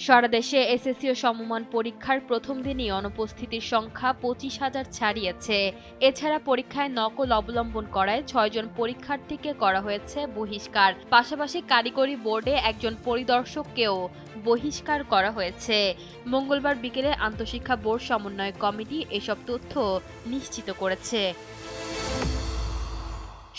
সারা দেশে এসএসসি ও সমমান পরীক্ষার প্রথম দিনই অনুপস্থিতির সংখ্যা ২৫,০০০ ছাড়িয়েছে। এছাড়া পরীক্ষায় নকল অবলম্বন করায় ৬ জন পরীক্ষার্থীকে করা হয়েছে বহিষ্কার। পাশাপাশি কারিগরি বোর্ডে একজন পরিদর্শককেও বহিষ্কার করা হয়েছে। মঙ্গলবার বিকেলে আন্তঃশিক্ষা বোর্ড সমন্বয় কমিটি এসব তথ্য নিশ্চিত করেছে।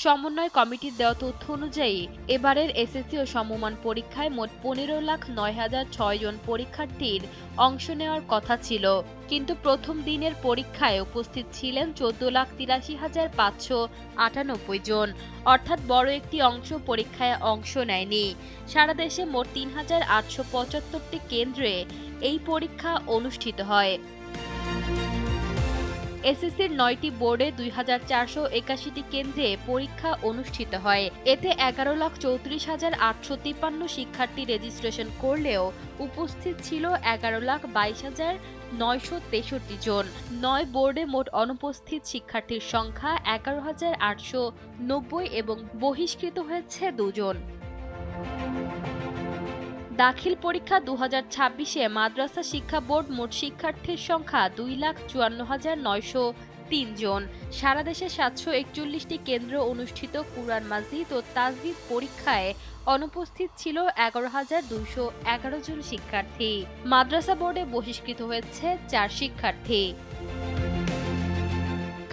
সমন্বয় কমিটির দেওয়া তথ্য অনুযায়ী এবারের এসএসসি ও সমমান পরীক্ষায় মোট ১৫,০৯,০০৬ জন পরীক্ষার্থীর অংশ নেওয়ার কথা ছিল, কিন্তু প্রথম দিনের পরীক্ষায় উপস্থিত ছিলেন ১৪,৮৩,৫৯৮ জন, অর্থাৎ বড় একটি অংশ পরীক্ষায় অংশ নেয়নি। সারা দেশে মোট ৩,৮৭৫টি কেন্দ্রে এই পরীক্ষা অনুষ্ঠিত হয়। এসএসসির ৯টি বোর্ডে ২,৪৮১টি কেন্দ্রে পরীক্ষা অনুষ্ঠিত হয়। এতে ১১,৩৪,৮৫৩ শিক্ষার্থী রেজিস্ট্রেশন করলেও উপস্থিত ছিল ১১,২২,৯৬৩ জন। ৯ বোর্ডে মোট অনুপস্থিত শিক্ষার্থীর সংখ্যা ১১,৮৯০ এবং বহিষ্কৃত হয়েছে ২ জন। দাখিল পরীক্ষা ২০২৬-এ মাদ্রাসা শিক্ষা বোর্ড মোট শিক্ষার্থীর সংখ্যা ২,৫৪,৯০৩ জন। সারা দেশে ৭৪১টি কেন্দ্র অনুষ্ঠিত কুরআন মাজিদ ও তাজবিদ পরীক্ষায় অনুপস্থিত ছিল ১১,২১১ জন শিক্ষার্থী। মাদ্রাসা বোর্ডে বহিষ্কৃত হয়েছে ৪ শিক্ষার্থী।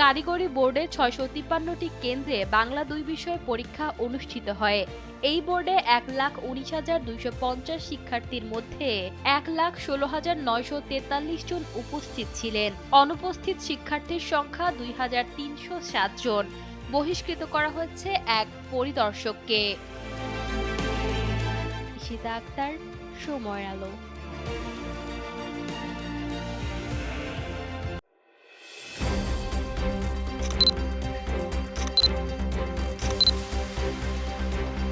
কারিগরি বোর্ডে ৬৫৩টি কেন্দ্রে বাংলা ২ বিষয়ে পরীক্ষা অনুষ্ঠিত হয়। এই বোর্ডে ১,১৬,২৫০ শিক্ষার্থীর মধ্যে ১,১৬,৯৪৩ জন উপস্থিত ছিলেন। অনুপস্থিত শিক্ষার্থীর সংখ্যা ২,৩০৭ জন। বহিষ্কৃত করা হয়েছে এক পরিদর্শককে। ঈশিতা আক্তার, সময়ের আলো।